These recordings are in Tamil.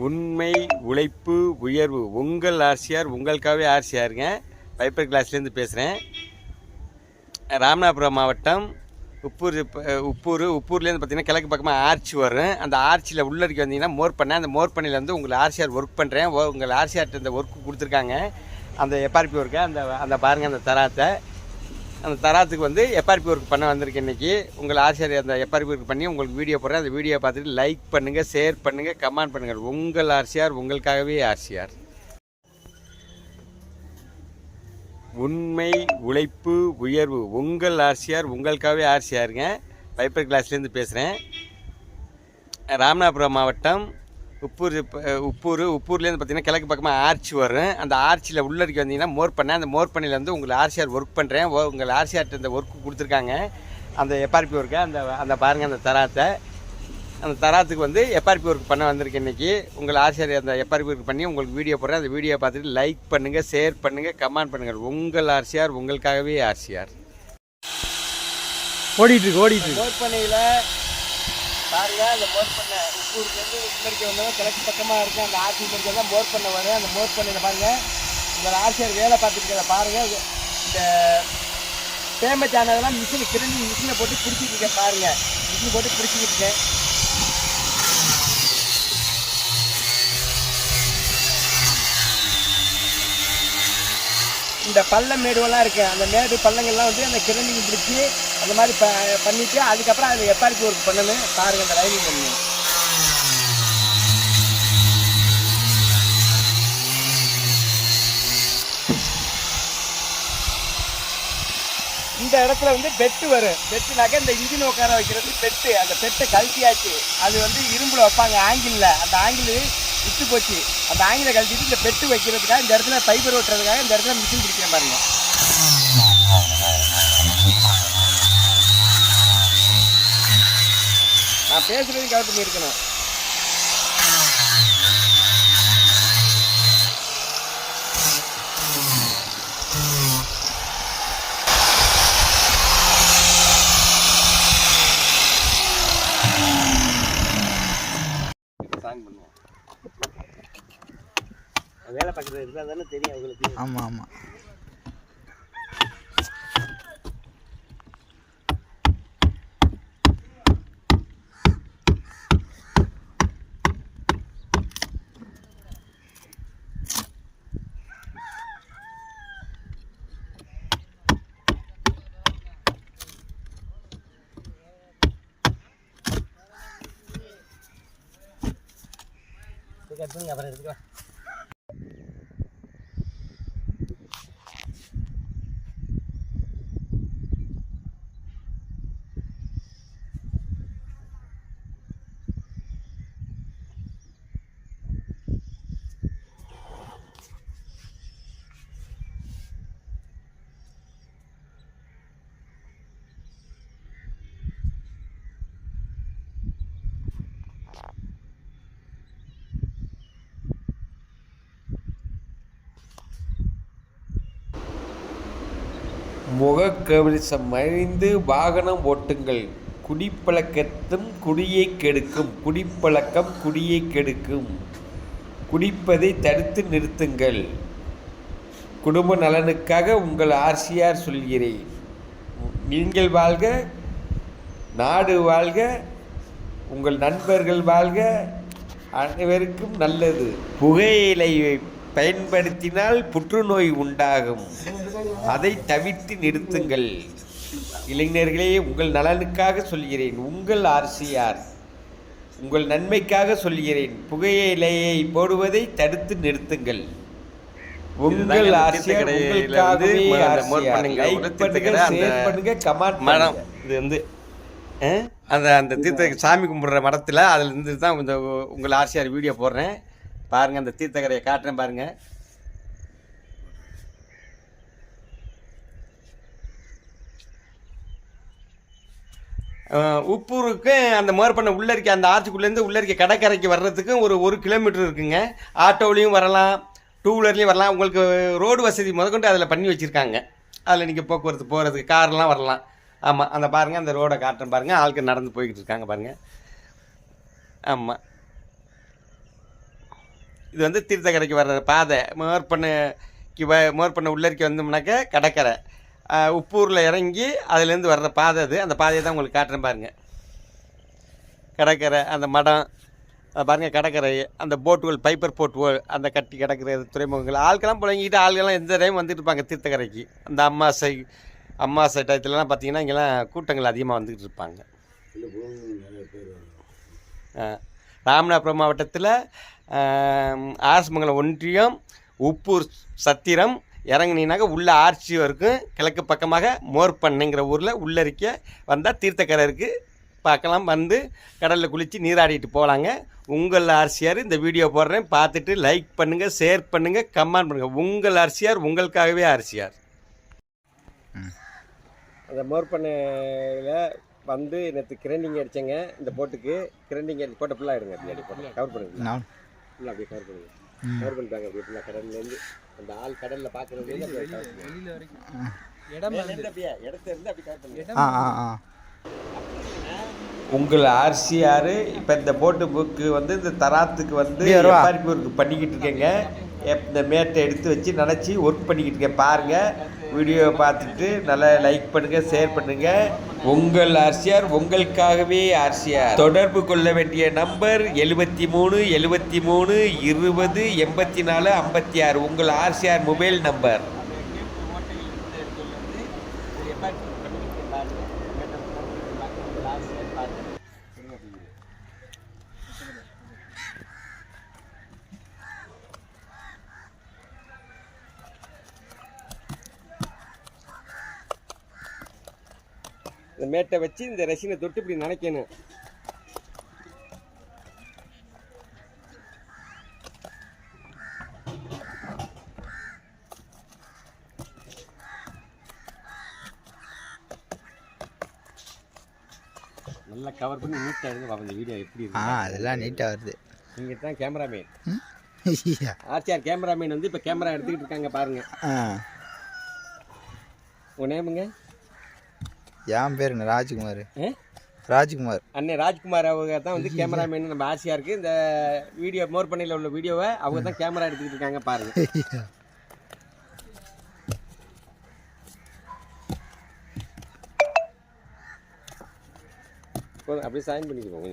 உண்மை உழைப்பு உயர்வு உங்கள் ஆர்சிஆர் உங்களுக்காகவே ஆர்சிஆருங்க. பைப்பர் கிளாஸ்லேருந்து பேசுகிறேன். ராமநாதபுரம் மாவட்டம் உப்பூர்லேருந்து பார்த்தீங்கன்னா கிழக்கு பக்கமாக ஆர்ச்சி வரும். அந்த ஆர்ச்சியில் உள்ளடிக்கு வந்தீங்கன்னா மோர் பண்ணேன். அந்த மோர் பண்ணியில் வந்து உங்கள் ஆர்சிஆர் ஒர்க் பண்ணுறேன். உங்கள் ஆர்சிஆர்ட்ட இந்த ஒர்க்கு கொடுத்துருக்காங்க, அந்த எப்ஆர்பி ஒர்க்கை. அந்த பாருங்கள் அந்த தராத்தை. அந்த தராத்துக்கு வந்து எப்ஆர்பி ஒர்க் பண்ண வந்திருக்கேன் இன்றைக்கி. உங்கள் ஆர்சிஆர் அந்த எப்ஆர்பி ஒர்க் பண்ணி உங்களுக்கு வீடியோ போடுறேன். அந்த வீடியோ பார்த்துட்டு லைக் பண்ணுங்கள், ஷேர் பண்ணுங்கள், கமெண்ட் பண்ணுங்கள். உங்கள் ஆர்சிஆர் உங்களுக்காகவே ஆர்சிஆர். உண்மை உழைப்பு உயர்வு உங்கள் ஆர்சிஆர் உங்களுக்காகவே ஆர்சிஆருங்க. பைப்பர் கிளாஸ்லேருந்து பேசுகிறேன். ராமநாதபுரம் மாவட்டம் உப்பூர்லேருந்து பார்த்தீங்கன்னா கிழக்கு பக்கமாக ஆர்ச்சி வரும். அந்த ஆர்ச்சியில் உள்ளடிக்கு வந்தீங்கன்னா மோர் பண்ணேன். அந்த மோர் பண்ணியில் வந்து உங்கள் ஆர்சிஆர் ஒர்க் பண்ணுறேன். உங்கள் ஆர்சிஆர்ட்ட இந்த ஒர்க்கு கொடுத்துருக்காங்க, அந்த எப்ஆர்பி ஒர்க்கை. அந்த பாருங்கள் அந்த தராத்தை. அந்த தராத்துக்கு வந்து எப்ஆர்பி ஒர்க் பண்ண வந்திருக்கேன் இன்றைக்கி. உங்கள் ஆர்சிஆர் அந்த எப்ஆர்பி ஒர்க் பண்ணி உங்களுக்கு வீடியோ போடுறேன். அந்த வீடியோ பார்த்துட்டு லைக் பண்ணுங்கள், ஷேர் பண்ணுங்கள், கமெண்ட் பண்ணுங்கள். உங்கள் ஆர்சிஆர் உங்களுக்காகவே ஆர்சிஆர். ஓடிட்டு மோர் பண்ணையில் பாருங்கள். அந்த மோர் பண்ணை உப்பூர்லேருந்து உள்ளடிக்க வந்தவங்க கிழக்கு பக்கமாக இருக்குது. அந்த ஆர்சி பண்ணி தான் மோர் பண்ணை வரும். அந்த மோர் பண்ணையில் பாருங்கள் உங்கள் ஆர்சிஆர் வேலை பார்த்துருக்கத பாருங்கள். இந்த ஃபேமஸ் ஆனதெல்லாம் மிஷின் கிரண்டி மிஷினை போட்டு பிடிச்சிட்டு இருக்கேன். பாருங்கள், மிஷின் போட்டு பிடிச்சிக்கிட்டு இருக்கேன். இந்த பள்ளம் மேடுவெல்லாம் இருக்குது. அந்த மேடு பள்ளங்கள்லாம் வந்து அந்த கிரண்டிங் பிடிச்சி அந்த மாதிரி பண்ணிவிட்டு அதுக்கப்புறம் அதில் எப்ஆர்பி ஒர்க் பண்ணணும். பாருங்கள் அந்த லைனிங் பண்ணி. இந்த இடத்துல வந்து பெட்டு வரும். பெட்டுனாக்க இந்த இன்ஜின் உட்கார வைக்கிறது பெட்டு. அந்த பெட்டை கழட்டியாச்சு. அது வந்து இரும்பில் வைப்பாங்க ஆங்கிளில். அந்த ஆங்கிள் விட்டு போச்சு. அந்த ஆங்கில கழட்டிட்டு இந்த பெட்டு வைக்கிறதுக்காக இந்த இடத்துல ஃபைபர் ஓட்டுறதுக்காக இந்த இடத்துல மிஷின் பிடிக்கிறேன் பாருங்க. நான் பேசுறது கவுண்ட் பண்ணி இருக்கணும். வேலை பார்க்குறது இருந்தால் தானே தெரியும் அவங்களுக்கு. ஆமாம் ஆமாம். அப்புறம் எடுத்துக்கலாம். முகக்கவசம் அணிந்து வாகனம் ஓட்டுங்கள். குடிப்பழக்கத்தும் குடியை கெடுக்கும். குடிப்பழக்கம் குடியை கெடுக்கும். குடிப்பதை தடுத்து நிறுத்துங்கள். குடும்ப நலனுக்காக உங்கள் ஆர்சிஆர் சொல்கிறேன். நீங்கள் வாழ்க, நாடு வாழ்க, உங்கள் நண்பர்கள் வாழ்க, அனைவருக்கும் நல்லது. புகையிலை பயன்படுத்தினால் புற்றுநோய் உண்டாகும். அதை தவிர்த்து நிறுத்துங்கள். இளைஞர்களே, உங்கள் நலனுக்காக சொல்கிறேன். உங்கள் ஆர்சிஆர் உங்கள் நன்மைக்காக சொல்கிறேன். புகையிலையை போடுவதை தடுத்து நிறுத்துங்கள். உங்கள் ஆர்சிஆர் உங்களுக்காகவே ஆர்சிஆர். லைக் பண்ணுங்க, ஷேர் பண்ணுங்க, கமெண்ட் பண்ணுங்க. இது வந்து அந்த தீர்த்த சாமி கும்பிட்ற மடத்தில் அதில் இருந்து தான் இந்த உங்கள் ஆர்சிஆர் வீடியோ போடுறேன். பாருங்கள், அந்த தீர்த்தக்கரையை காட்டுறேன் பாருங்கள். உப்பூருக்கு அந்த மோர் பண்ண உள்ளே இருக்க அந்த ஆற்றுக்குள்ளேருந்து உள்ளே இருக்க கடற்கரைக்கு வர்றதுக்கு ஒரு கிலோமீட்டர் இருக்குங்க. ஆட்டோவிலையும் வரலாம், டூ வீலர்லேயும் வரலாம். உங்களுக்கு ரோடு வசதி முதற்கொண்டு அதில் பண்ணி வச்சுருக்காங்க. அதில் நீங்கள் போக்குவரத்து போகிறதுக்கு கார்லாம் வரலாம். ஆமாம், அந்த பாருங்கள், அந்த ரோடை காட்டுறேன் பாருங்கள். ஆட்கள் நடந்து போய்கிட்டு இருக்காங்க பாருங்கள். ஆமாம், இது வந்து தீர்த்தக்கரைக்கு வர்ற பாதை. மோர்பண்ணை உள்ளரிக்கு வந்தோம்னாக்க கடற்கரை. உப்பூரில் இறங்கி அதுலேருந்து வர்ற பாதை அது. அந்த பாதையை தான் உங்களுக்கு காட்டுறேன் பாருங்கள். கடற்கரை, அந்த மடம் பாருங்கள், கடற்கரை, அந்த போட்டுகள், பைப்பர் போட்டுகள், அந்த கட்டி கிடக்கிற துறைமுகங்கள். ஆட்கள்லாம் புழங்கிட்டு ஆள்கள்லாம் எந்த டைம் வந்துட்டு இருப்பாங்க தீர்த்தக்கரைக்கு. அந்த அம்மாசை டயத்துலலாம் பார்த்திங்கன்னா இங்கெல்லாம் கூட்டங்கள் அதிகமாக வந்துக்கிட்டு இருப்பாங்க. ராமநாதபுரம் மாவட்டத்தில் ஆரஸ்மங்கலம் ஒன்றியம் உப்பூர் சத்திரம் இறங்குனீங்கன்னாக்க உள்ள ஆர்ச்சி இருக்கும். கிழக்கு பக்கமாக மோர்பண்ணைங்கிற ஊரில் உள்ளரிக்க வந்தால் தீர்த்தக்கரை இருக்குது, பார்க்கலாம். வந்து கடலில் குளித்து நீராடிட்டு போகலாங்க. உங்கள் ஆர்சிஆர் இந்த வீடியோ போடுறேன், பார்த்துட்டு லைக் பண்ணுங்கள், ஷேர் பண்ணுங்கள், கமெண்ட் பண்ணுங்கள். உங்கள் ஆர்சிஆர், உங்களுக்காகவே ஆர்சிஆர். அந்த மோர்பண்ணையில் வந்து நேற்று கிரைண்டிங் அடித்தேங்க. இந்த போட்டுக்கு கிரைண்டிங் அடிச்சு போட்ட ஃபுல்லாக எடுங்க. அப்படி கவர் பண்ணுங்க, ஃபுல்லாக அப்படியே கவர் பண்ணுங்க. கவர் பண்ணிட்டாங்க அப்படி ஃபுல்லாக கடல்லேருந்து. அந்த ஆள் கடலில் பார்க்குறது இடத்த இருந்து அப்படி கவர் பண்ணுங்க. உங்கள் ஆர்சிஆர் இப்போ இந்த போட்டு புக்கு வந்து இந்த தராத்துக்கு வந்து எஃப்ஆர்பி ஒர்க் பண்ணிக்கிட்டு இருக்கேங்க. இந்த மேட்டை எடுத்து வச்சு நினச்சி ஒர்க் பண்ணிக்கிட்டு இருக்கேன். பாருங்கள், வீடியோவை பார்த்துட்டு நல்லா லைக் பண்ணுங்கள், ஷேர் பண்ணுங்கள். உங்கள் ஆர்சிஆர், உங்களுக்காகவே ஆர்சிஆர். தொடர்பு கொள்ள வேண்டிய நம்பர் 73 73 20 84 56. உங்கள் ஆர்சிஆர் மொபைல் நம்பர். இந்த மேட்டை வச்சு இந்த ரெசினை தொட்டு இப்படி நினைக்கணும். நல்லா கவர் பண்ணி நீட்டாக இருந்து பாப்பா. இந்த வீடியோ எப்படி இருக்கு? அதெல்லாம் நீட்டாக வருது. நீங்கள் தான் கேமராமேன். ஆர்சிஆர் கேமராமேன் வந்து இப்போ கேமரா எடுத்துக்கிட்டு இருக்காங்க பாருங்க. உங்கள் நேமுங்க? என் பேருங்க ராஜ்குமார். ராஜ்குமார் அண்ணே ராஜ்குமார் அவங்க தான் வந்து கேமராமேன் நம்ம ஆர்சிஆருக்கு. இந்த வீடியோ மோர்பண்ணையில் உள்ள வீடியோவை அவங்க தான் கேமரா எடுத்துக்கிட்டு இருக்காங்க பாருங்க. அப்படியே சைன் பண்ணிக்கிறோம்.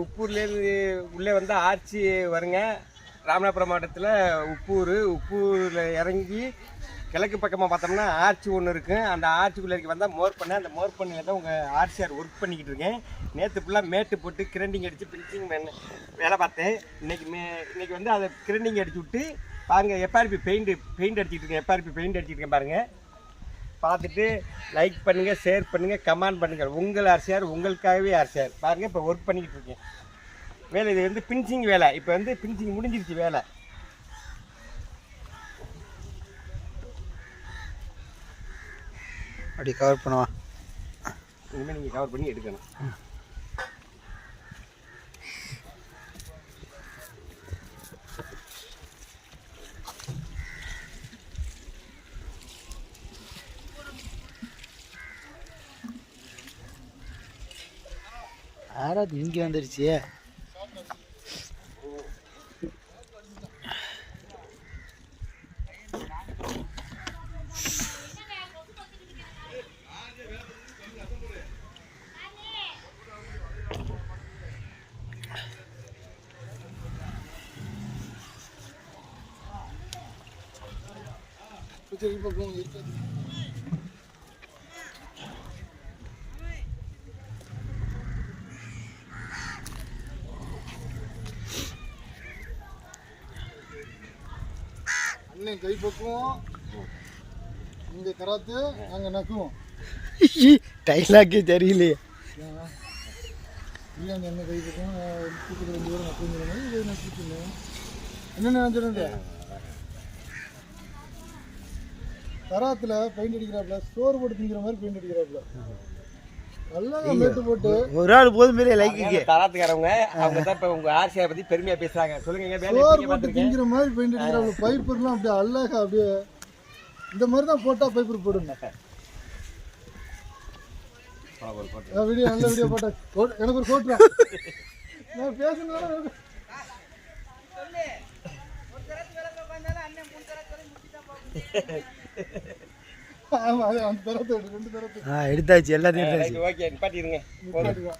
உப்பூர்லேருந்து உள்ளே வந்து ஆர்ச்சி வருங்க. ராமநாதபுரம் மாவட்டத்தில் உப்பூரில் இறங்கி கிழக்கு பக்கமாக பார்த்தோம்னா ஆர்ச்சி ஒன்று இருக்குது. அந்த ஆர்ச்சிக்குள்ளே வந்தால் மோர்பண்ணை. அந்த மோர்பண்ணையில் தான் உங்கள் ஆர்சிஆர் ஒர்க் பண்ணிக்கிட்டு இருக்கேன். நேற்று ஃபுல்லாக மேட்டு போட்டு கிரைண்டிங் அடித்து பினிச்சிங் வேலை பார்த்தேன். இன்றைக்கி வந்து அதை கிரைண்டிங் அடிச்சு விட்டு பாருங்கள். எஃப்ஆர்பி பெயிண்ட் அடிச்சுட்டு இருக்கேன். எஃப்ஆர்பி பெயிண்ட் அடிச்சுட்டு பாருங்கள். பார்த்துட்டு லைக் பண்ணுங்கள், ஷேர் பண்ணுங்கள், கமெண்ட் பண்ணுங்கள். உங்கள் ஆர்சிஆர், உங்களுக்காகவே ஆர்சிஆர். பாருங்கள், இப்போ ஒர்க் பண்ணிக்கிட்டு இருக்கேன். வேலை இது வந்து பினிச்சிங் வேலை. இப்போ வந்து பினிச்சிங் முடிஞ்சிருச்சு வேலை. அப்படி கவர் பண்ணுவா. இனிமேல் நீங்கள் கவர் பண்ணி எடுக்கணும். யாராவது இங்கே வந்துருச்சு. அண்ணன் கை பக்குவோம், இங்கே கராத்து, நாங்கள் நக்குவோம். டைலாக்கே தெரியலையே. இல்லை அந்த எண்ணெய் கை பக்குவோம், தூக்கிட்டு 2 பேரும் நக்குங்கிற மாதிரி இதை நக்கிட்டுங்க. என்னென்ன நினச்சிருந்தே கராத்தில் பெயிண்ட் அடிக்கிறாப்புல, சோறு போட்டு திங்கிற மாதிரி பெயிண்ட் அடிக்கிறாப்புல. நல்லா மேட்டு போட்டு ஒரு ஆள் போதும் மேலே லைக்கு. தராத்துக்காரவங்க அவங்க தான் இப்போ உங்கள் ஆர்சிஆர் பற்றி பெருமையாக பேசுகிறாங்க. சொல்லுங்க. சோறு போட்டு திங்கிற மாதிரி பெயிண்ட் அடிக்கிறாப்புல. பைப்பர்லாம் அப்படியே அழகாக அப்படியே இந்த மாதிரி தான் போட்டால் பைப்பர் போடுங்க. வீடியோ நல்ல வீடியோ போட்டா எனக்கு ஒரு கோட்டுறேன். நான் பேசுனாலும் ஆமா அது அந்த தரத்தை 2 தரத்தை எடுத்தாச்சு எல்லாத்தையும் எடுத்தாச்சு ஓகே நிப்பாட்டிடுங்க. நிப்பாட்டிடுவா.